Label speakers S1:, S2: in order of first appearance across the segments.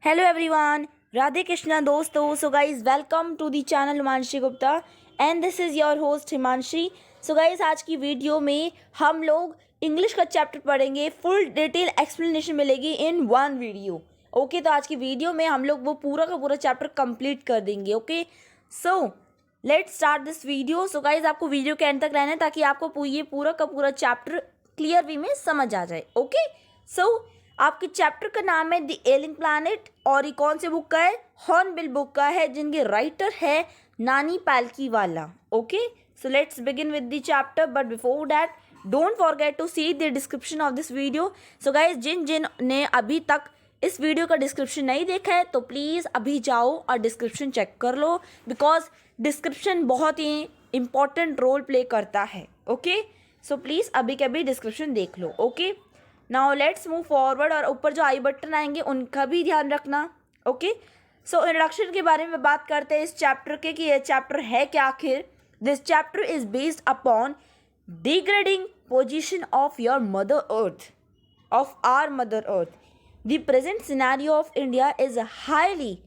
S1: Hello everyone, Radhe Krishna दोस्तों। So guys welcome to the channel Himanshi Gupta and this is your host Himanshi. So guys आज की video में हम लोग इंग्लिश का चैप्टर पढ़ेंगे। फुल डिटेल एक्सप्लेनेशन मिलेगी इन वन वीडियो। ओके, तो आज की वीडियो में हम लोग वो पूरा का पूरा चैप्टर कंप्लीट कर देंगे। Okay, so let's start this video. So guys आपको वीडियो के एंड तक रहना है ताकि आपको ये पूरा का पूरा चैप्टर क्लियर वे में समझ आ जाए। ओके, सो आपके चैप्टर का नाम है द एलिंग प्लैनेट और ये कौन से बुक का है? हॉर्नबिल बुक का है, जिनके राइटर है Nani Palkhivala. Okay, so let's begin with the chapter, but before that don't forget to see the description of this video. So guys जिन ने अभी तक इस वीडियो का डिस्क्रिप्शन नहीं देखा है तो प्लीज़ अभी जाओ और डिस्क्रिप्शन चेक कर लो, बिकॉज डिस्क्रिप्शन बहुत ही इंपॉर्टेंट रोल प्ले करता है। ओके, सो प्लीज़ अभी के अभी डिस्क्रिप्शन देख लो। Okay, now let's move forward और ऊपर जो आई बटन आएंगे उनका भी ध्यान रखना। ओके, सो इंट्रोडक्शन के बारे में बात करते हैं इस चैप्टर के कि ये चैप्टर है क्या आखिर। This chapter is based upon degrading position of your mother earth, of our mother earth. The present scenario of India is highly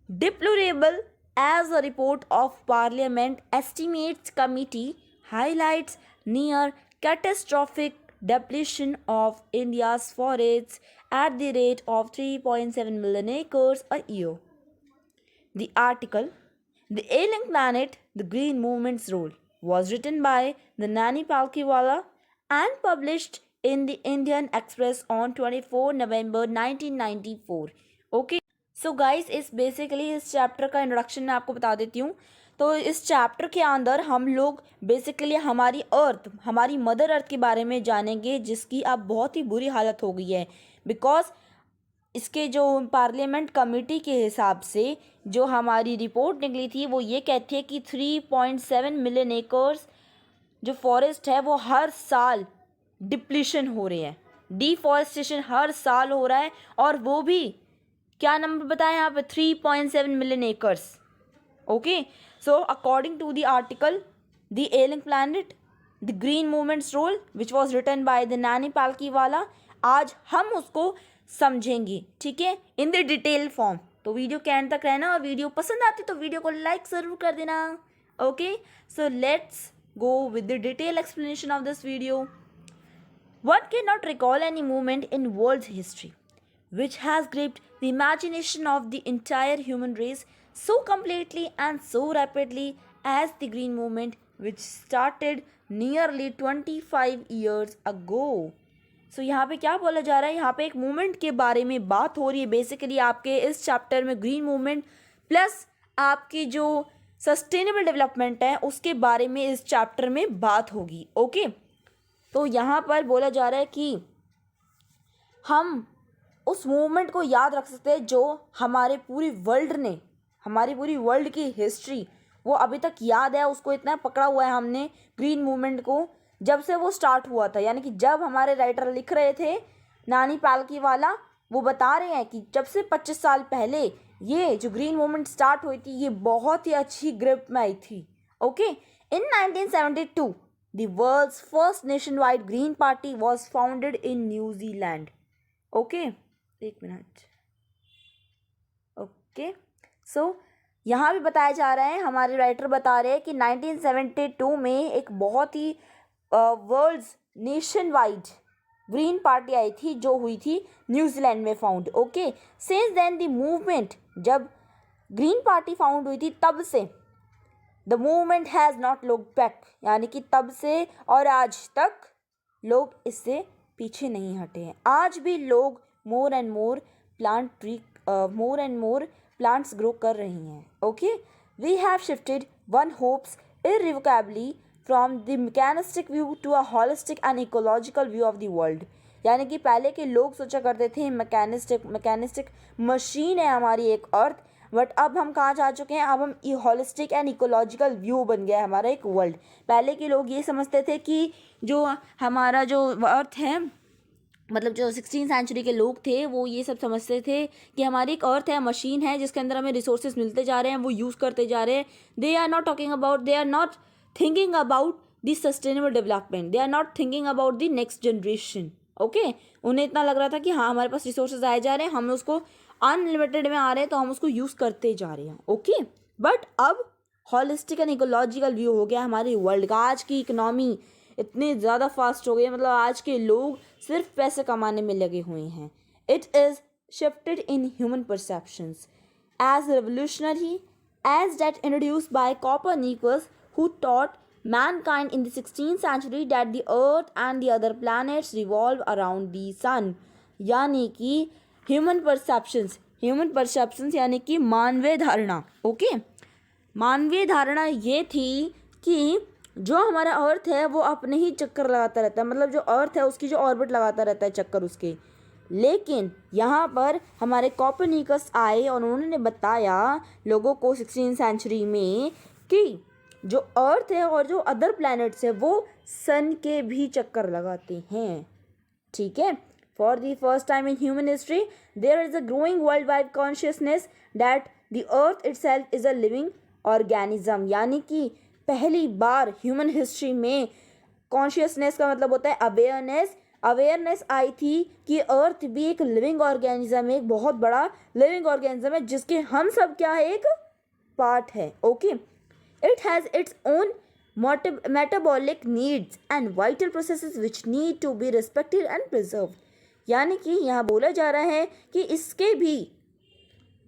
S1: deplorable as a report of Parliament Estimates Committee highlights near catastrophic depletion of India's forests at the rate of 3.7 million acres a year. The article, The Ailing Planet, The Green Movement's Role, was written by the Nani Palkiwala and published in the Indian Express on 24 November 1994. Okay. So guys इस chapter का introduction मैं आपको बता देती हूँ। तो इस chapter के अंदर हम लोग बेसिकली हमारी अर्थ, हमारी मदर अर्थ के बारे में जानेंगे, जिसकी अब बहुत ही बुरी हालत हो गई है। बिकॉज इसके जो पार्लियामेंट कमेटी के हिसाब से जो हमारी रिपोर्ट निकली थी वो ये कहती है कि 3.7 मिलियन एकर्स जो फॉरेस्ट है वो हर साल डिप्लीशन हो रही है, डिफॉरेस्टेशन हर साल हो रहा है। और वो भी क्या नंबर बताएं यहाँ पे? 3.7 million acres. Okay, so according to the article the ailing planet the green movements role which was written by the Nani Palkhivala, आज हम उसको समझेंगे, ठीक है, इन द डिटेल फॉर्म। तो वीडियो के एंड तक रहना और वीडियो पसंद आती तो वीडियो को लाइक ज़रूर कर देना। Okay, so let's go with the detail explanation of this video. One cannot recall any moment in world's history which has gripped the imagination of the entire human race so completely and so rapidly as the Green Movement, which started nearly 25 years ago. So यहाँ पे क्या बोला जा रहा है? यहाँ पे एक मूवमेंट के बारे में बात हो रही है। बेसिकली आपके इस चैप्टर में ग्रीन मूवमेंट प्लस आपकी जो सस्टेनेबल डेवलपमेंट है उसके बारे में इस चैप्टर में बात होगी। ओके, तो यहाँ पर बोला जा रहा है कि हम उस मूवमेंट को याद रख सकते हैं जो हमारे पूरी वर्ल्ड ने, हमारी पूरी वर्ल्ड की हिस्ट्री वो अभी तक याद है, उसको इतना पकड़ा हुआ है हमने ग्रीन मूवमेंट को, जब से वो स्टार्ट हुआ था। यानी कि जब हमारे राइटर लिख रहे थे नानी पालकीवाला, वो बता रहे हैं कि जब से 25 साल पहले ये जो ग्रीन मूवमेंट स्टार्ट हुई थी ये बहुत ही अच्छी ग्रिप में आई थी। Okay, in 1972 the world's first nationwide green party was founded in New Zealand. Okay, एक मिनट। ओके, सो यहाँ भी बताया जा रहा है, हमारे राइटर बता रहे हैं कि 1972 में एक बहुत ही worlds nationwide green party आई थी जो हुई थी न्यूजीलैंड में found. Okay, since then the movement, जब ग्रीन पार्टी फाउंड हुई थी तब से the movement has not look back, यानी कि तब से और आज तक लोग इससे पीछे नहीं हटे हैं। आज भी लोग more and more plants grow कर रही हैं। Okay, we have shifted one hopes irrevocably from the mechanistic view to a holistic and ecological view of the world. यानी कि पहले के लोग सोचा करते थे मैकेनिस्टिक मशीन है हमारी एक अर्थ, बट अब हम कहाँ जा चुके हैं? अब हम हॉलिस्टिक एंड इकोलॉजिकल व्यू बन गया है हमारा एक वर्ल्ड। पहले के लोग ये समझते थे कि जो हमारा जो अर्थ है, मतलब जो 16th सेंचुरी के लोग थे वो ये सब समझते थे कि हमारी एक अर्थ है, मशीन है जिसके अंदर हमें रिसोर्सेज मिलते जा रहे हैं, वो यूज़ करते जा रहे हैं। They are not thinking about the sustainable development, they are not thinking about the next generation. Okay, उन्हें इतना लग रहा था कि हाँ हमारे पास रिसोर्सेज आए जा रहे हैं, हमें उसको अनलिमिटेड में आ रहे हैं तो हम उसको यूज़ करते जा रहे हैं। ओके, बट अब हॉलिस्टिक एंड इकोलॉजिकल व्यू हो गया हमारे वर्ल्ड का। आज की इकोनॉमी इतनी ज़्यादा फास्ट हो गई है, मतलब आज के लोग सिर्फ पैसे कमाने में लगे हुए हैं। It is shifted in human perceptions as revolutionary as that introduced by Copernicus, who taught mankind in the 16th century that the earth and the other planets revolve around the sun। यानी कि human perceptions यानी कि मानवीय धारणा। Okay, मानवीय धारणा ये थी कि जो हमारा अर्थ है वो अपने ही चक्कर लगाता रहता है, मतलब जो अर्थ है उसकी जो ऑर्बिट लगाता रहता है चक्कर उसके। लेकिन यहाँ पर हमारे कॉपरनिकस आए और उन्होंने बताया लोगों को 16th सेंचुरी में कि जो अर्थ है और जो अदर प्लैनेट्स है वो सन के भी चक्कर लगाते हैं। ठीक है, for the first time in human history there is a growing world wide consciousness that the earth itself is a living organism. यानी कि पहली बार ह्यूमन हिस्ट्री में कॉन्शियसनेस का मतलब होता है अवेयरनेस आई थी कि अर्थ भी एक लिविंग ऑर्गेनिज्म है, एक बहुत बड़ा लिविंग ऑर्गेनिज्म है जिसके हम सब क्या है, एक पार्ट है। Okay, it has its own metabolic needs and vital processes which need to be respected and preserved. यानी कि यहाँ बोला जा रहा है कि इसके भी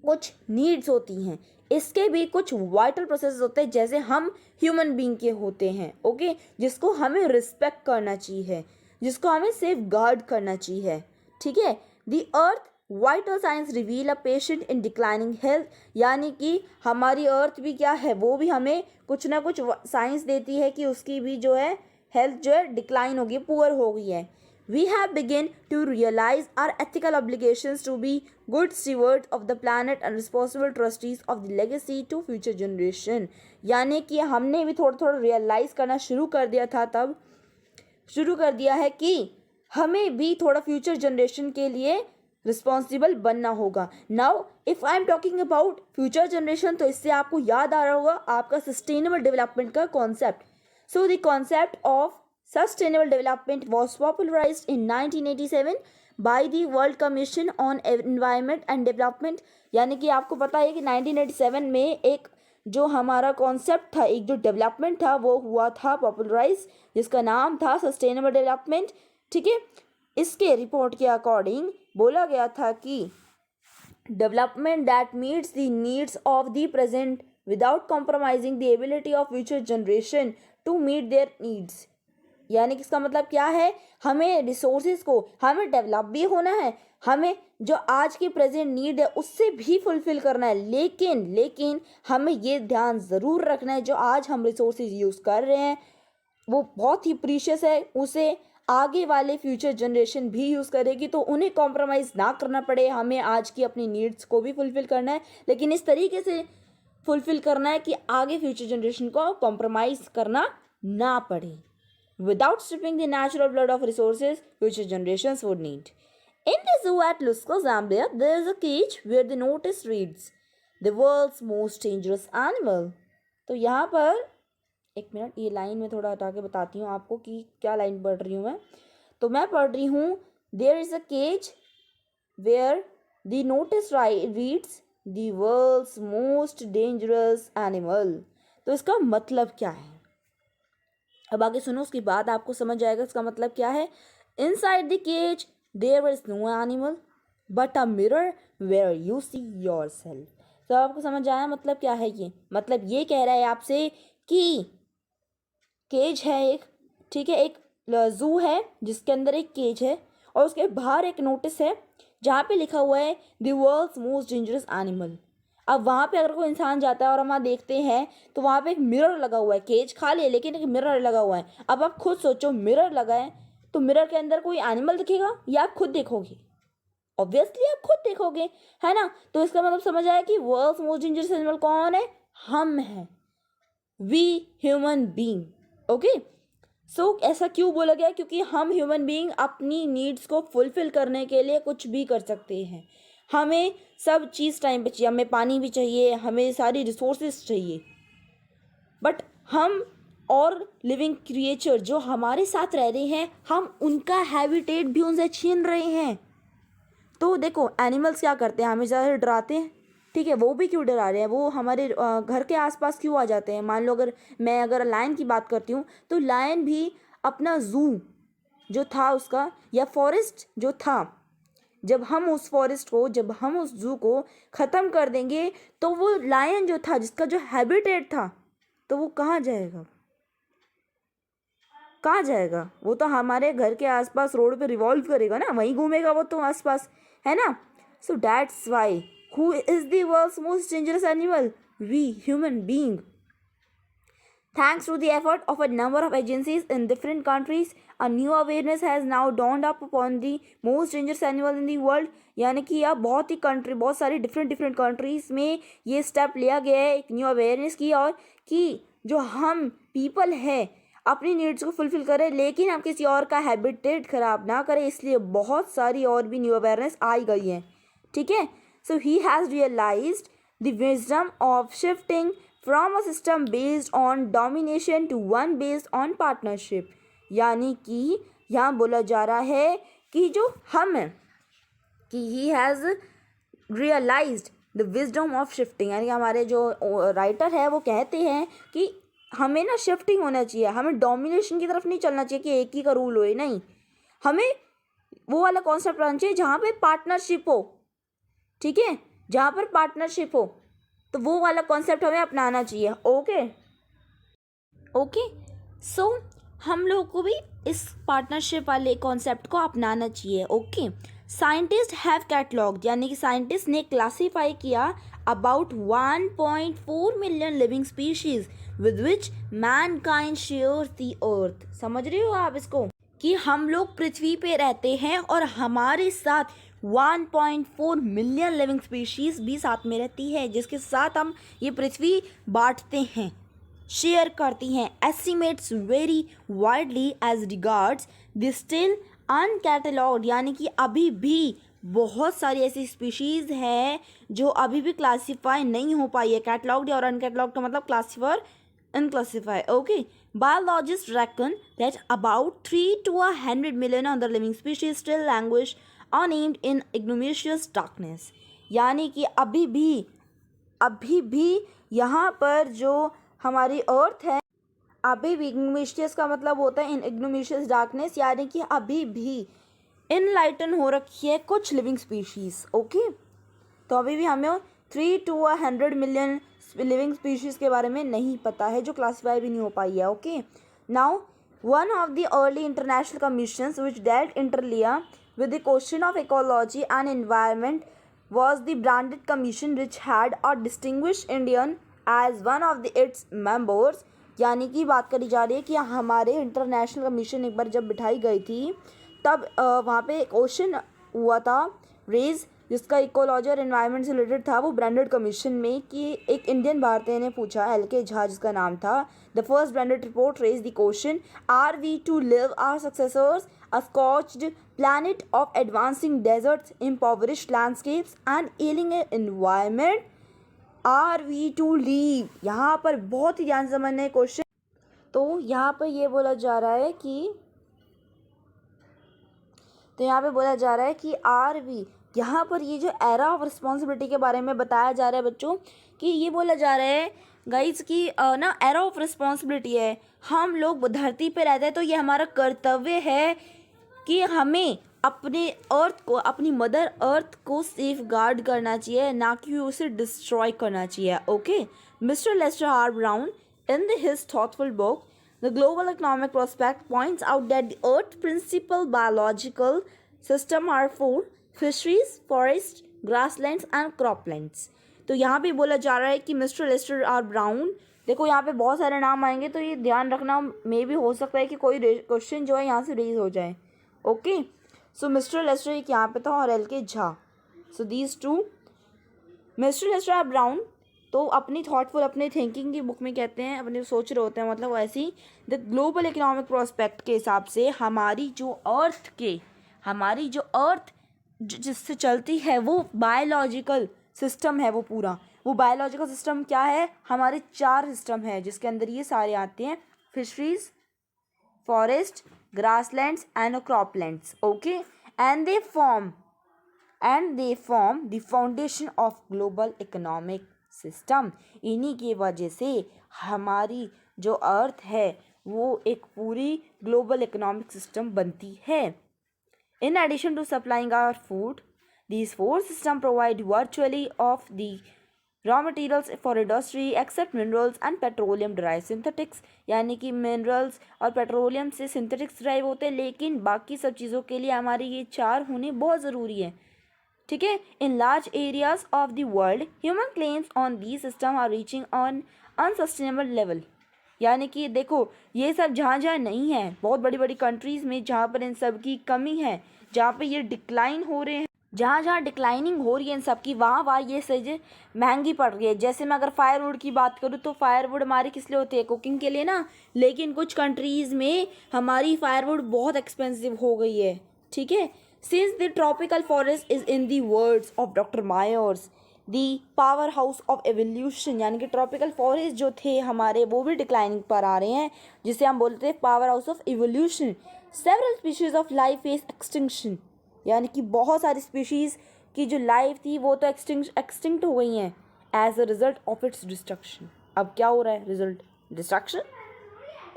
S1: कुछ नीड्स होती हैं, इसके भी कुछ वाइटल प्रोसेस होते हैं जैसे हम ह्यूमन बीइंग के होते हैं। ओके, जिसको हमें रिस्पेक्ट करना चाहिए, जिसको हमें सेफ गार्ड करना चाहिए। ठीक है, the earth vital science reveal a patient in declining health. यानी कि हमारी अर्थ भी क्या है, वो भी हमें कुछ ना कुछ साइंस देती है कि उसकी भी जो है हेल्थ जो है डिक्लाइन हो गई, पुअर हो गई है। We have begun to realize our ethical obligations to be good stewards of the planet and responsible trustees of the legacy to future generation। यानी कि हमने भी थोड़ा थोड़ा रियलाइज़ करना शुरू कर दिया था, तब शुरू कर दिया है कि हमें भी थोड़ा फ्यूचर जनरेशन के लिए रिस्पॉन्सिबल बनना होगा। Now if I am talking about future generation, तो इससे आपको याद आ रहा होगा आपका सस्टेनेबल डेवलपमेंट का concept. So the concept of Sustainable development was popularized in 1987 by the World Commission on Environment and Development। यानी कि आपको पता है कि 1987 में एक जो हमारा कॉन्सेप्ट था, एक जो डेवलपमेंट था वो हुआ था पॉपुलराइज, जिसका नाम था सस्टेनेबल डेवलपमेंट। ठीक है, इसके रिपोर्ट के अकॉर्डिंग बोला गया था कि development that meets the needs of the present without compromising the ability of future generation to meet their needs. यानी कि इसका मतलब क्या है, हमें रिसोर्सेज को हमें डेवलप भी होना है, हमें जो आज की प्रेजेंट नीड है उससे भी फुलफिल करना है। लेकिन हमें ये ध्यान ज़रूर रखना है जो आज हम रिसोर्सेज यूज़ कर रहे हैं वो बहुत ही प्रीशियस है, उसे आगे वाले फ्यूचर जनरेशन भी यूज़ करेगी, तो उन्हें कॉम्प्रोमाइज़ ना करना पड़े। हमें आज की अपनी नीड्स को भी फुलफ़िल करना है, लेकिन इस तरीके से फुलफ़िल करना है कि आगे फ्यूचर जनरेशन को कॉम्प्रोमाइज़ करना ना पड़े। Without stripping the natural blood of resources future generations would need। In the zoo at Lusco, Zambia, there is a cage where the notice reads, "The world's most dangerous animal"। तो यहाँ पर एक minute, ये line में थोड़ा हटा के बताती हूँ आपको कि क्या लाइन पढ़ रही हूँ मैं। तो मैं पढ़ रही हूँ There is a cage where the notice reads, "The world's most dangerous animal"। तो इसका मतलब क्या है, अब आगे सुनो, उसके बाद आपको समझ आएगा इसका मतलब क्या है। Inside the cage there is no animal but a mirror where you see yourself. तो आपको समझ आया मतलब क्या है ये, मतलब ये कह रहा है आपसे कि केज है एक, ठीक है, एक जू है जिसके अंदर एक केज है और उसके बाहर एक नोटिस है जहाँ पे लिखा हुआ है the world's most dangerous animal. अब वहाँ पे अगर कोई इंसान जाता है और हम वहाँ देखते हैं तो वहाँ पे एक मिरर लगा हुआ है, केज खाली है लेकिन एक मिरर लगा हुआ है। अब आप खुद सोचो, मिरर लगा है तो मिरर के अंदर कोई एनिमल दिखेगा या आप खुद देखोगे? ऑब्वियसली आप खुद देखोगे, है ना। तो इसका मतलब समझ आया कि वर्ल्ड्स मोस्ट डेंजरस एनिमल कौन है, हम हैं, वी ह्यूमन बीइंग। ओके, सो ऐसा क्यों बोला गया, क्योंकि हम ह्यूमन बीइंग अपनी नीड्स को फुलफिल करने के लिए कुछ भी कर सकते हैं। हमें सब चीज़ टाइम पे चाहिए, हमें पानी भी चाहिए, हमें सारी रिसोर्सेज चाहिए, बट हम और लिविंग क्रिएचर जो हमारे साथ रह रहे हैं हम उनका हैबिटेट भी उनसे छीन रहे हैं। तो देखो एनिमल्स क्या करते हैं, हमें ज़्यादा डराते हैं, ठीक है, वो भी क्यों डरा रहे हैं, वो हमारे घर के आसपास क्यों आ जाते हैं। मान लो अगर लायन की बात करती हूँ तो लायन भी अपना ज़ू जो था उसका या फॉरेस्ट जो था, जब हम उस ज़ू को ख़त्म कर देंगे तो वो लायन जो था जिसका जो हैबिटेट था तो वो कहाँ जाएगा, कहाँ जाएगा, वो तो हमारे घर के आसपास रोड पे रिवॉल्व करेगा ना, वहीं घूमेगा वो तो आसपास, है ना। So that's why who is the world's most dangerous animal, we human being. Thanks to the effort of a number of agencies in different countries, a new awareness has now dawned up upon the most dangerous animal in the world। यानी कि अब बहुत सारी different countries में ये step लिया गया है एक न्यू अवेयरनेस की, और कि जो हम पीपल है अपनी नीड्स को फुलफिल करें लेकिन हम किसी और का हैबिटेट ख़राब ना करें, इसलिए बहुत सारी और भी न्यू अवेयरनेस आई गई हैं, ठीक है। So he has realised the wisdom of shifting from a system based on domination to one based on partnership. यानी कि यहाँ बोला जा रहा है कि जो हम हैं कि he has realised the wisdom of shifting, यानी कि हमारे जो राइटर है वो कहते हैं कि हमें ना शिफ्टिंग होना चाहिए, हमें डोमिनेशन की तरफ नहीं चलना चाहिए कि एक ही का रूल होए, नहीं, हमें वो वाला कॉन्सेप्ट आना चाहिए जहाँ पे पार्टनरशिप हो, ठीक है, जहाँ पर पार्टनरशिप हो तो वो वाला कॉन्सेप्ट हमें अपनाना चाहिए। ओके सो हम लोगों को भी इस पार्टनरशिप वाले कॉन्सेप्ट को अपनाना चाहिए। ओके, साइंटिस्ट हैव कैटलॉग्ड, यानी कि साइंटिस्ट ने क्लासीफाई किया about 1.4 million living species with which Mankind shares the earth. समझ रहे हो आप इसको, कि हम लोग पृथ्वी पे रहते हैं और हमारे साथ 1.4 मिलियन लिविंग स्पीशीज़ भी साथ में रहती है, जिसके साथ हम ये पृथ्वी बांटते हैं, शेयर करती हैं। Estimates vary widely as regards the still uncatalogued, यानी कि अभी भी बहुत सारी ऐसी स्पीशीज़ हैं जो अभी भी क्लासीफाई नहीं हो पाई है। कैटलॉग्ड और अनकैटलॉग्ड का मतलब classify unclassify। Okay, biologists reckon that about 3 to 100 million other living species still languish unnamed in ignominious darkness। यानी कि अभी भी यहाँ पर जो हमारी अर्थ है, अभी भी ignominious का मतलब होता है इन ignominious darkness, यानी कि अभी भी इनलाइटन हो रखी है कुछ लिविंग स्पीशीज़। ओके, तो अभी भी हमें 3 to 100 मिलियन लिविंग स्पीशीज़ के बारे में नहीं पता है, जो क्लासीफाई भी नहीं हो पाई है। Okay, now one of the early international commissions which dealt inter alia with the question of ecology and environment was the Branded Commission, which had a distinguished Indian as one of its members। यानी कि बात करी जा रही है कि हमारे international commission एक बार जब बिठाई गई थी तब वहाँ पे क्वेश्चन हुआ था रेज, जिसका इकोलॉजी और एनवायरनमेंट से रिलेटेड था, वो ब्रांडेड कमीशन में, कि एक इंडियन भारतीय ने पूछा, LK झा जिसका नाम था। The first branded report raise the question, are we to leave our successors a scorched planet of advancing deserts, impoverished landscapes and ailing environment, are we to live। यहाँ पर बहुत ही ध्यान से समझना क्वेश्चन। तो यहाँ पर ये बोला जा रहा है कि आर वी, यहाँ पर ये जो एरा ऑफ रिस्पॉन्सिबिलिटी के बारे में बताया जा रहा है बच्चों, कि ये बोला जा रहा है गाइज कि ना एरा ऑफ रिस्पॉन्सिबिलिटी है, हम लोग धरती पे रहते हैं तो ये हमारा कर्तव्य है कि हमें अपने अर्थ को, अपनी मदर अर्थ को सेफ गार्ड करना चाहिए, ना कि उसे डिस्ट्रॉय करना चाहिए। Okay, mister Lester R Brown in his thoughtful book the global economic prospect points out that the earth principal biological system are 4 fisheries, forest, grasslands and croplands. तो यहाँ पे बोला जा रहा है कि मिस्टर लेस्टर आर ब्राउन, देखो यहाँ पे बहुत सारे नाम आएंगे तो ये ध्यान रखना, मे भी हो सकता है कि कोई क्वेश्चन जो है यहाँ से रेज हो जाए। ओके, सो मिस्टर लेस्टर एक यहाँ पे था और LK Jha, so these two. Mister Lester R Brown तो अपनी थॉटफुल, अपने थिंकिंग की बुक में कहते हैं, अपने सोच रहे होते हैं, मतलब ऐसे ही द ग्लोबल इकोनॉमिक प्रोस्पेक्ट के हिसाब से हमारी जो अर्थ जिससे चलती है वो बायोलॉजिकल सिस्टम है, वो पूरा वो बायोलॉजिकल सिस्टम क्या है, हमारे 4 सिस्टम है जिसके अंदर ये सारे आते हैं, fisheries, forest, grasslands and croplands। okay, and they form and they form the foundation of global economic system. इन्हीं की वजह से हमारी जो अर्थ है वो एक पूरी ग्लोबल इकोनॉमिक सिस्टम बनती है। In addition to supplying our food, these four systems provide virtually of the raw materials for industry except minerals and petroleum derived synthetics। यानी कि मिनरल्स और पेट्रोलियम से सिंथेटिक्स ड्राइव होते हैं, लेकिन बाकी सब चीज़ों के लिए हमारी ये चार होने बहुत ज़रूरी है। ठीक है। In large areas of the world human claims on the system are reaching on unsustainable level. यानी कि देखो ये सब जहाँ जहाँ नहीं है, बहुत बड़ी बड़ी कंट्रीज़ में जहाँ पर इन सब की कमी है, जहाँ पे ये डिक्लाइन हो रहे हैं, जहाँ जहाँ डिक्लाइनिंग हो रही है इन सब की, वहाँ ये चीज़ें महंगी पड़ रही है। जैसे मैं अगर फायरवुड की बात करूँ तो फायरवुड हमारी किस लिए होती है? कुकिंग के लिए ना। लेकिन कुछ कंट्रीज़ में हमारी फायरवुड बहुत एक्सपेंसिव हो गई है। ठीक है। Since the tropical forest is in the words of doctor Myers the power house of evolution. यानी कि ट्रॉपिकल फॉरेस्ट जो थे हमारे वो भी डिक्लाइनिंग पर आ रहे हैं, जिसे हम बोलते हैं power house of evolution. Several species of life face extinction. यानी कि बहुत सारी स्पीशीज़ की जो लाइफ थी वो तो एक्सटिंक्ट हो गई हैं as a result of its destruction. अब क्या हो रहा है? Result destruction.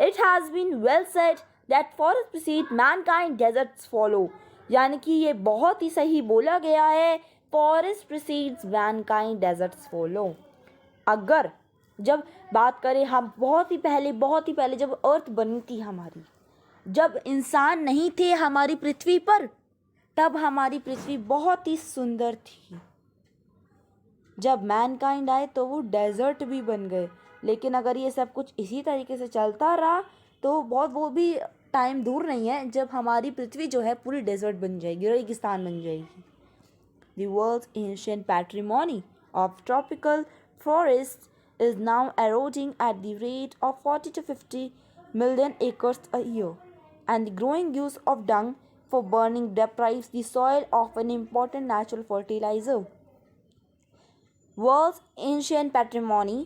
S1: It has been well said that forest precede mankind deserts follow. यानी कि ये बहुत ही सही बोला गया है, forest precedes mankind deserts follow. अगर जब बात करें हम बहुत ही पहले जब अर्थ बनी थी हमारी, जब इंसान नहीं थे हमारी पृथ्वी पर, तब हमारी पृथ्वी बहुत ही सुंदर थी। जब मैनकाइंड आए तो वो डेजर्ट भी बन गए। लेकिन अगर ये सब कुछ इसी तरीके से चलता रहा तो बहुत वो भी टाइम दूर नहीं है जब हमारी पृथ्वी जो है पूरी डेजर्ट बन जाएगी, रेगिस्तान बन जाएगी। The world's ancient patrimony of tropical forests is now eroding at the rate of 40 to 50 million acres a year, and the growing use of dung for burning deprives the soil of an important natural fertilizer. World's ancient patrimony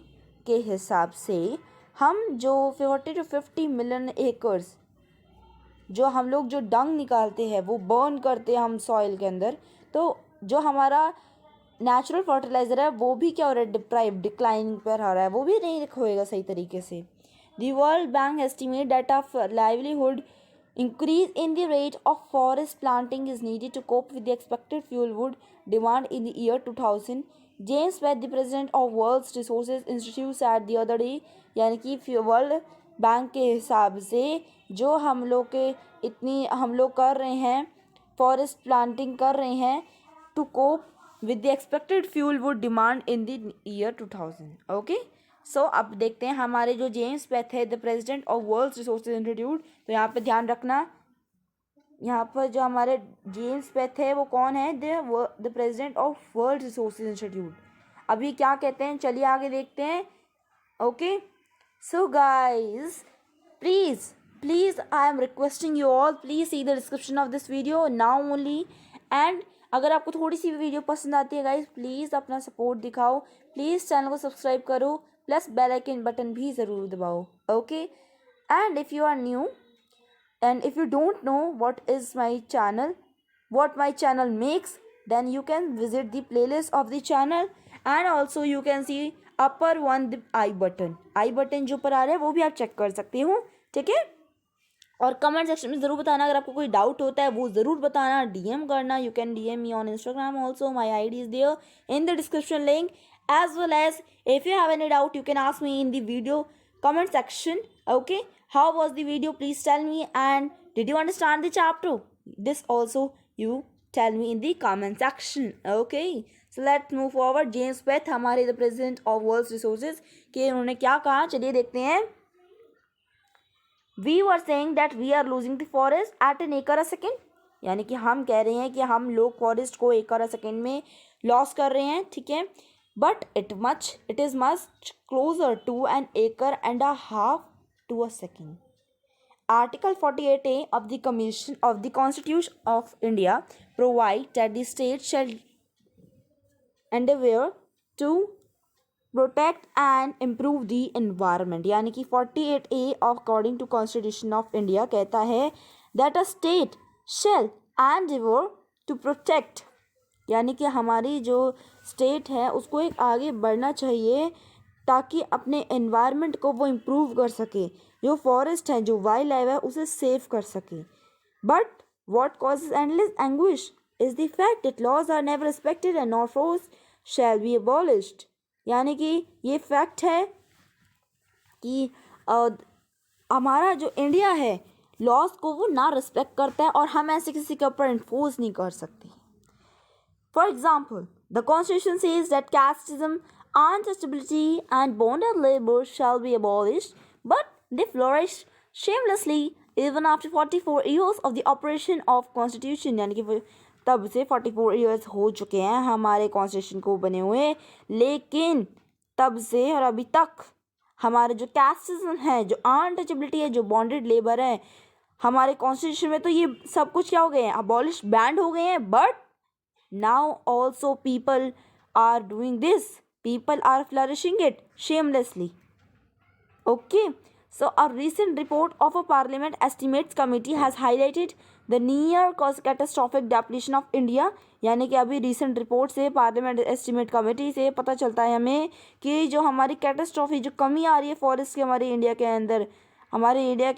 S1: के हिसाब से हम जो 40 to 50 million acres जो हम लोग जो डंग निकालते हैं वो बर्न करते हैं हम सॉइल के अंदर, तो जो हमारा नेचुरल फर्टिलाइज़र है वो भी क्या हो रहा है? डिक्लाइनिंग पर आ रहा है, वो भी नहीं होएगा सही तरीके से। The world bank estimate that of livelihood increase in the rate of forest planting is needed to cope with the expected fuel wood demand in the year 2000। James Webb the president of world's resources institute at the other day. यानी कि world bank के हिसाब से जो हम लोग कर रहे हैं, फॉरेस्ट प्लांटिंग कर रहे हैं to cope with the expected fuel wood demand in the year 2000। Okay, so अब देखते हैं हमारे जो जेम्स वेब है the president of world resources institute. तो यहाँ पे ध्यान रखना, यहाँ पर जो हमारे जेम्स वेब है वो कौन है? The president of world resources institute. अभी क्या कहते हैं, चलिए आगे देखते हैं। Okay, so guys please I am requesting you all, please see the description of this video now only, and अगर आपको थोड़ी सी भी वीडियो पसंद आती है गाइज प्लीज़ अपना सपोर्ट दिखाओ, प्लीज़ चैनल को सब्सक्राइब करो, प्लस बेल आइकन बटन भी ज़रूर दबाओ। Okay, and if you are new and if you don't know what my channel makes, then you can visit the playlist of the channel, and also you can see upper one the I button जो पर आ रहा है वो भी आप check कर सकते हो। ठीक है, और कमेंट सेक्शन में ज़रूर बताना अगर आपको कोई डाउट होता है, वो ज़रूर बताना, डीएम करना। You can DM me on Instagram also, my ID is there in the description link, as well as if you have any doubt you can ask me in the video comment section. Okay, how was the video? Please tell me, and did you understand the chapter? This also you tell me in the comment section. Okay, so let's move forward. James Webb हमारे the president of world resources के उन्होंने क्या कहा, चलिए देखते हैं। We were saying that we are losing the forest at an acre a second। यानी कि हम कह रहे हैं कि हम लोग फॉरेस्ट को acre a second में लॉस कर रहे हैं। ठीक है, but it is much closer to an acre and a half to a second। Article 48A of the Constitution of India provides that the state shall endeavor to protect and improve the environment. यानी कि 48A according to constitution of India कहता है that a state shall endeavour to protect यानी कि हमारी जो state है उसको एक आगे बढ़ना चाहिए ताकि अपने एनवायरनमेंट को वो इम्प्रूव कर सके, जो फॉरेस्ट है, जो वाइल्ड लाइफ है, उसे सेव कर सके। But what causes endless anguish is the fact that laws are never respected and nor force shall be abolished। यानी कि ये फैक्ट है कि हमारा जो इंडिया है लॉज को वो ना रिस्पेक्ट करता है और हम ऐसे किसी के ऊपर इन्फोर्स नहीं कर सकते। For example, the Constitution says that casteism, untouchability, and bonded labor shall be abolished, but they flourish shamelessly even after 44 years of the operation of Constitution। यानी कि तब से 44 years हो चुके हैं हमारे कॉन्स्टिट्यूशन को बने हुए, लेकिन तब से और अभी तक हमारे जो कैस्टिज्म है, जो अनटचेबिलिटी है, जो बॉन्डेड लेबर है, हमारे कॉन्स्टिट्यूशन में तो ये सब कुछ क्या हो गए हैं, अबॉलिश, बैंड हो गए हैं। But now also people are doing this, people are flourishing it shamelessly। Okay, so a recent report of a parliament estimates committee has highlighted the near catastrophic depletion of India। यानी कि अभी recent report से, parliament estimate committee से पता चलता है हमें कि जो हमारी कैटास्ट्रॉफी, जो कमी आ रही है फॉरेस्ट की हमारे इंडिया के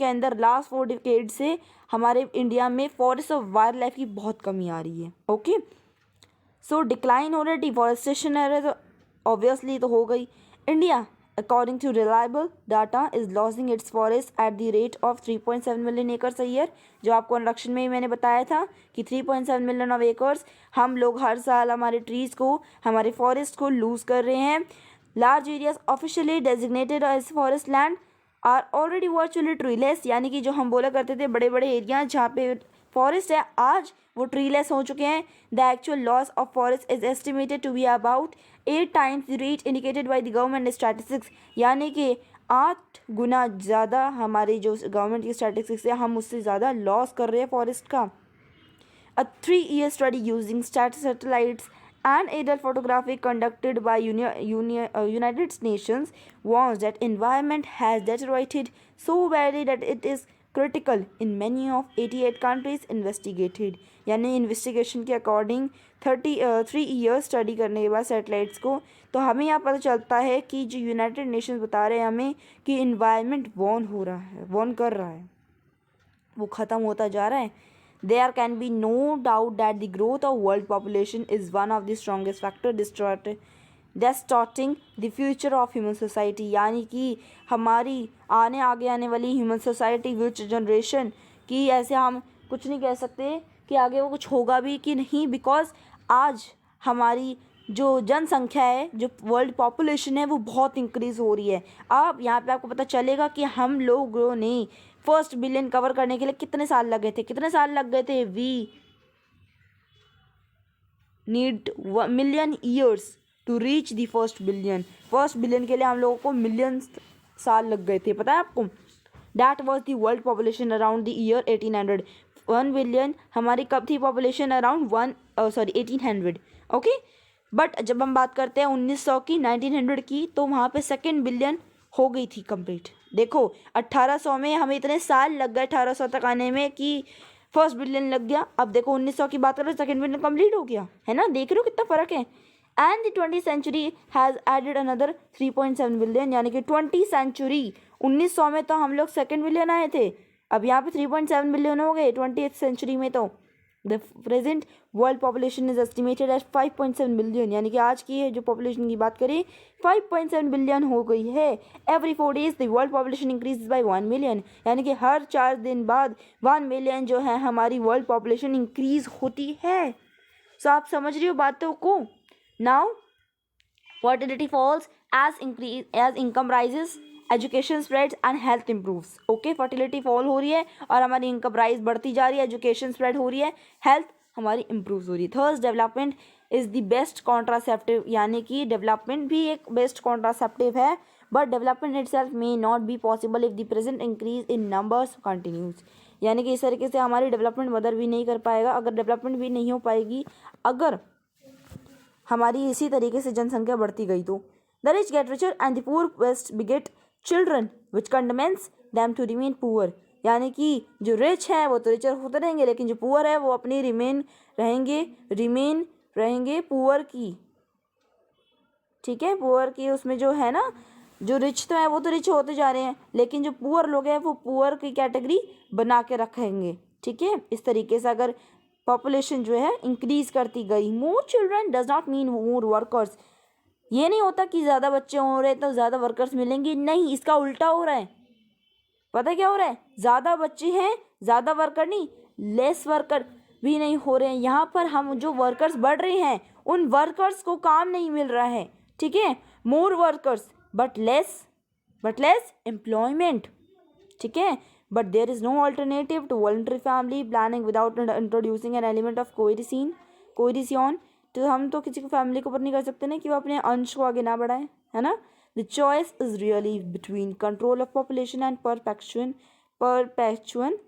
S1: अंदर लास्ट 4 डिकेड से हमारे इंडिया में फॉरेस्ट और वाइल्ड लाइफ की बहुत कमी आ रही है। ओके, सो डिक्लाइन हो रहा है, डिफॉरेस्टेशन है तो ऑब्वियसली तो हो गई। India according to reliable data is losing its forest at the rate of 3.7 million acres a year. जो आपको इंट्रोडक्शन में ही मैंने बताया था कि 3.7 मिलियन ऑफ एकर्स हम लोग हर साल हमारे ट्रीज़ को, हमारे फॉरेस्ट को लूज़ कर रहे हैं। Large areas officially designated as forest land are already virtually treeless. यानी कि जो हम बोला करते थे बड़े बड़े एरिया जहाँ पे फॉरेस्ट है आज वो ट्रीलेस हो चुके हैं। The actual loss of forest is estimated to be about 8 times the rate indicated by the government statistics। यानी कि 8 गुना ज़्यादा हमारी जो गवर्नमेंट की स्टैटिस्टिक्स है हम उससे ज़्यादा लॉस कर रहे हैं फॉरेस्ट का। A 3-year study using satellites and aerial photography conducted by United Nations warns that environment has deteriorated so badly that it is critical in many of 88 countries investigated। यानी investigation के according 3 year study करने के बाद satellites को तो हमें यहाँ पता चलता है कि जो यूनाइटेड नेशंस बता रहे हैं हमें कि इन्वायरमेंट वॉर्न कर रहा है, वो ख़त्म होता जा रहा है। There can be no doubt that the growth of world population is one of the strongest factors distorting the future of human society। यानी कि हमारी आगे आने वाली ह्यूमन सोसाइटी, फ्यूचर जनरेशन की ऐसे हम कुछ नहीं कह सकते कि आगे वो कुछ होगा भी कि नहीं, बिकॉज आज हमारी जो जनसंख्या है, जो वर्ल्ड पॉपुलेशन है वो बहुत इंक्रीज़ हो रही है। अब यहाँ पे आपको पता चलेगा कि हम लोगों ने फर्स्ट बिलियन कवर करने के लिए कितने साल लग गए थे। We need million years to reach the first billion के लिए हम लोगों को मिलियन साल लग गए थे, पता है आपको। That was the world population around the year 1800। 1 billion हमारी कब थी पॉपुलेशन, अराउंड 1800। ओके, बट जब हम बात करते हैं 1900 की, 1900 की, तो वहाँ पे 2nd बिलियन हो गई थी कंप्लीट। देखो 1800 में हमें इतने साल लग गए 1800 तक आने में कि फर्स्ट बिलियन लग गया। अब देखो 1900 की बात करें 2nd बिलियन कंप्लीट हो गया, है ना। देख रहे हो कितना फ़र्क है। And the 20th century has added another 3.7 billion. यानी कि 20 सेंचुरी, 1900 में तो हम लोग 2nd बिलियन आए थे, अब यहाँ पे 3.7 बिलियन हो गए 20th सेंचुरी में। तो the present world population is estimated at 5.7 billion. यानी कि आज की जो पॉपुलेशन की बात करें 5.7 बिलियन हो गई है। Every 4 days the world population increase by 1 million. यानी कि हर 4 दिन बाद 1 मिलियन जो है हमारी वर्ल्ड पॉपुलेशन इंक्रीज होती है। सो आप समझ रही हो बातों को। Now fertility falls as income rises, education spreads and health improves. Okay, fertility fall हो रही है और हमारी इनकम राइज बढ़ती जा रही है, एजुकेशन स्प्रेड हो रही है, हेल्थ हमारी इम्प्रूव हो रही है। Third, development is the best contraceptive. यानी कि डेवलपमेंट भी एक बेस्ट कॉन्ट्रासेप्टिव है, but development itself may not be possible if the present increase in numbers continues. यानी कि इस तरीके से हमारी डेवलपमेंट मदर भी नहीं कर पाएगा, अगर डेवलपमेंट भी नहीं हो पाएगी अगर हमारी इसी तरीके से जनसंख्या बढ़ती गई तो। The rich get richer and the poor west beget children which condemns them to remain poor. यानी कि जो रिच है वो तो रिचर होते रहेंगे, लेकिन जो पुअर है वो अपनी रिमेन रहेंगे पुअर की, ठीक है, पुअर की उसमें जो है ना, जो रिच तो है वो तो रिच होते जा रहे हैं, लेकिन जो पुअर लोग हैं वो पुअर की कैटेगरी बना के रखेंगे, ठीक है। इस तरीके से अगर पॉपुलेशन जो है इंक्रीज करती गई, more children does not mean more workers, ये नहीं होता कि ज़्यादा बच्चे हो रहे तो ज़्यादा वर्कर्स मिलेंगे, नहीं, इसका उल्टा हो रहा है। पता क्या हो रहा है, ज़्यादा बच्चे हैं, ज़्यादा वर्कर नहीं, लेस वर्कर भी नहीं हो रहे हैं। यहाँ पर हम जो वर्कर्स बढ़ रहे हैं उन वर्कर्स को काम नहीं मिल रहा है, ठीक है। More workers but less employment, ठीक है। But there is no alternative to voluntary family planning without introducing an element of coercion. तो हम तो किसी को फैमिली को ऊपर नहीं कर सकते ना कि वो अपने अंश को आगे ना बढ़ाए, है ना। The choice is really between control of population and perpetuation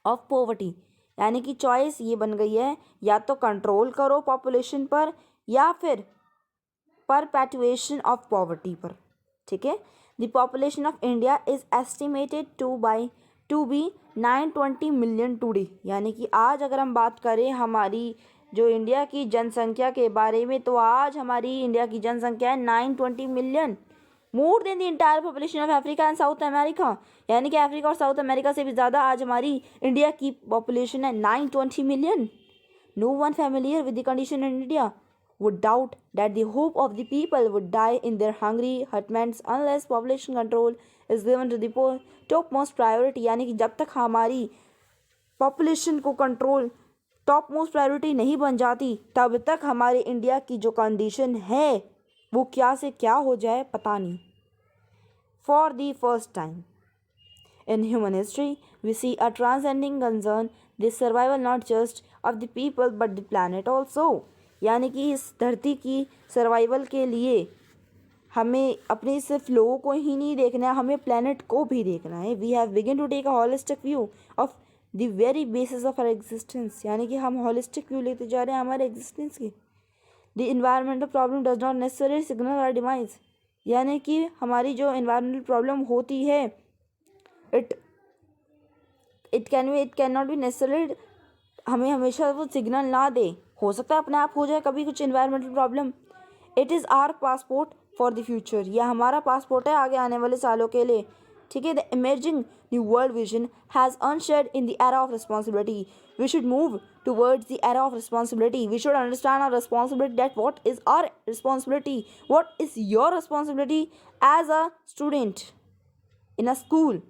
S1: of poverty, यानी कि चॉइस ये बन गई है, या तो कंट्रोल करो पॉपुलेशन पर या फिर परपेचुएशन ऑफ पॉवर्टी पर, ठीक है। The population of India is estimated to be 920 million today, यानी कि आज अगर हम बात करें हमारी जो इंडिया की जनसंख्या के बारे में, तो आज हमारी इंडिया की जनसंख्या है 920 million, more than the entire population of Africa and south America, यानी कि अफ्रीका और साउथ अमेरिका से भी ज़्यादा आज हमारी इंडिया की पॉपुलेशन है 920 million. No one familiar with the condition in India would doubt that the hope of the people would die in their hungry hutments unless population control is given to the topmost priority, यानी कि जब तक हमारी population को control top most priority नहीं बन जाती तब तक हमारे इंडिया की जो कंडीशन है वो क्या से क्या हो जाए पता नहीं। For the first time in human history, we see a transcending concern, the survival not just of the people but the planet also, यानी कि इस धरती की सर्वाइवल के लिए हमें अपने सिर्फ लोगों को ही नहीं देखना है, हमें प्लैनेट को भी देखना है। We have begin to take a holistic view of the very basis of our existence, यानी कि हम हॉलिस्टिक व्यू लेते जा रहे हैं हमारे एग्जिस्टेंस के। The environmental problem does not necessary signal our demise, यानी कि हमारी जो इन्वायरमेंटल प्रॉब्लम होती है it can not be necessary, हमें हमेशा वो सिग्नल ना दे, हो सकता है अपने आप हो जाए कभी कुछ environmental problem. It is our passport for the future, यह हमारा पासपोर्ट है आगे आने वाले सालों के लिए, ठीक है। The emerging new world vision has अनशेड in the era of responsibility, we should move towards the era of responsibility, we should understand our responsibility, that what is our responsibility, what is your responsibility as a student in a school.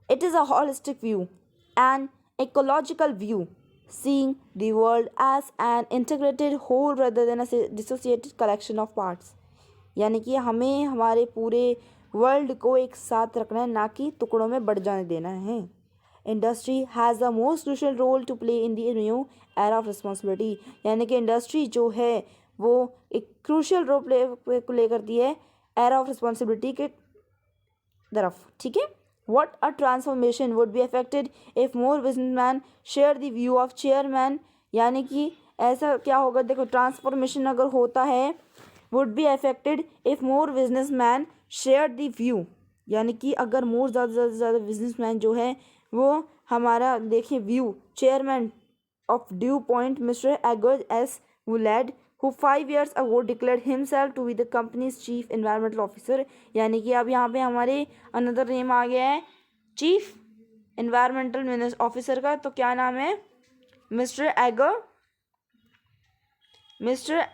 S1: It is a holistic view, an ecological view, seeing the world as an integrated whole rather than a dissociated collection of parts, यानी कि हमें हमारे पूरे world को एक साथ रखना है, ना कि टुकड़ों में बढ़ जाने देना है। Industry has the most crucial role to play in the new era of responsibility, यानी कि इंडस्ट्री जो है वो एक क्रूशियल रोल प्ले करती है एरा ऑफ रिस्पॉन्सिबिलिटी के तरफ, ठीक है। What a transformation would be affected if more businessman share the view of chairman, यानी कि ऐसा क्या होगा, देखो ट्रांसफॉर्मेशन अगर होता है would be affected if more businessman share the view, यानी कि अगर मोर ज़्यादा बिजनेसमैन जो है वो हमारा देखिए view chairman of DuPont mister Edgar S Woolard who 5 years ago declared himself to be the company's chief environmental officer, यानी कि अब यहाँ पे हमारे अनदर नेम आ गया है चीफ एनवायरमेंटल ऑफिसर का, तो क्या नाम है, mister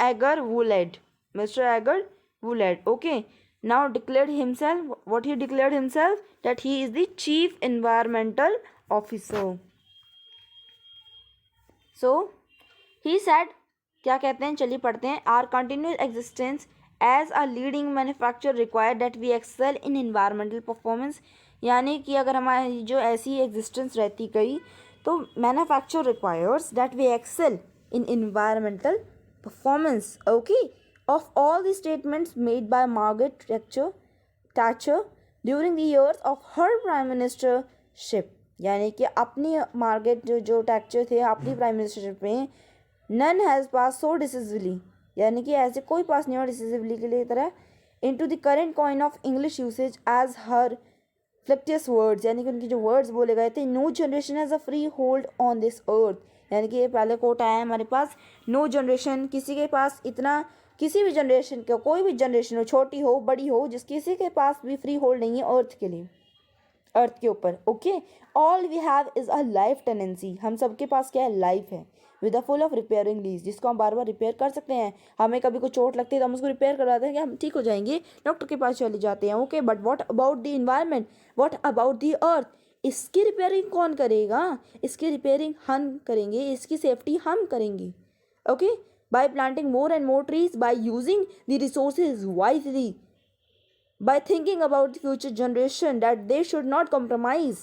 S1: Edgar Woolard, okay. Now declared himself, what he declared himself, that he is the chief environmental officer. So he said, क्या कहते हैं, चलिए पढ़ते हैं। Our continuous existence as a leading manufacture required that we excel in environmental performance, यानी कि अगर हमारी जो ऐसी एग्जिस्टेंस रहती गई तो manufacture requires that we excel in environmental performance, okay, of all the statements made by Margaret Thatcher during the years of her prime ministership, यानी कि अपनी मार्गरेट जो थैचर थे अपनी प्राइम मिनिस्टरशिप में none has pass so decisively, यानी कि ऐसे कोई पास नहीं हुआ डिसिसिवली के लिए तरह into the current coin of English usage as her फ्लेक्टियस वर्ड्स, यानी कि उनके जो वर्ड्स बोले गए थे, no generation has a freehold on this earth, यानी कि ये पहले कोट आया है हमारे पास, नो जनरेशन, किसी के पास इतना, किसी भी जनरेशन का, कोई भी जनरेशन हो, छोटी हो बड़ी हो, जिस किसी के पास भी फ्री होल्ड नहीं है अर्थ के लिए, अर्थ के ऊपर। Okay, all we have is a life tenancy, हम सबके पास क्या है, लाइफ है, with a full of repairing lease, जिसको हम बार बार रिपेयर कर सकते हैं। हमें कभी कोई चोट लगती है तो हम उसको रिपेयर करवाते हैं कि हम ठीक हो जाएंगे, डॉक्टर के पास चले जाते हैं। Okay, but what about the environment, what about the earth, इसकी रिपेयरिंग कौन करेगा, इसकी रिपेयरिंग हम करेंगे, इसकी सेफ्टी हम करेंगे। Okay, bye planting more and more trees, by using the resources wisely, by thinking about the future generation that they should not compromise.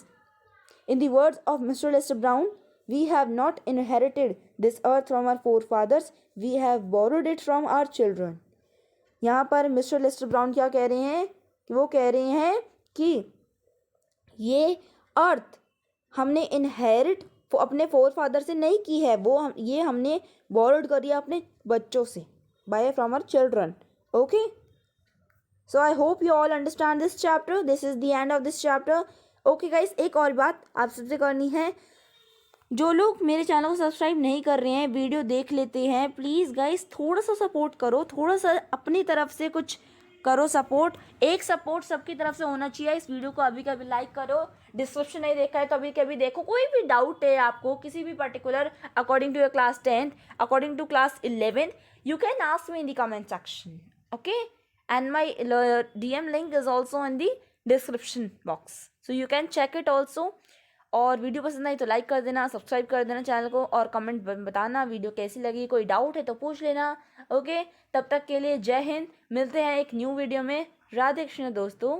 S1: In the words of Mr. Lester Brown, we have not inherited this earth from our forefathers, we have borrowed it from our children. यहाँ पर mister Lester brown क्या कह रहे हैं कि वो कह रहे हैं कि ये अर्थ हमने इनहेरिट अपने फोर फादर से नहीं की है, ये हमने बोरोड करी है अपने बच्चों से, by from our children. Okay, so I hope you all understand this chapter, this is the end of this chapter. Okay guys, एक और बात आप सबसे करनी है, जो लोग मेरे चैनल को सब्सक्राइब नहीं कर रहे हैं, वीडियो देख लेते हैं, प्लीज़ गाइस थोड़ा सा सपोर्ट करो, थोड़ा सा अपनी तरफ से कुछ करो सपोर्ट, एक सपोर्ट सबकी तरफ से होना चाहिए। इस वीडियो को अभी कभी लाइक करो, डिस्क्रिप्शन नहीं देखा है तो अभी कभी देखो, कोई भी डाउट है आपको किसी भी particular according to your class 10th, according to class 11th, you can ask me in the comment section. Okay, and my DM link is also in the description box, so you can check it also। और video पसंद आई तो like कर देना, subscribe कर देना channel को, और comment बताना वीडियो कैसी लगी, कोई डाउट है तो पूछ लेना। ओके, तब तक के लिए जय हिंद, मिलते हैं एक न्यू वीडियो में। राधे कृष्ण दोस्तों।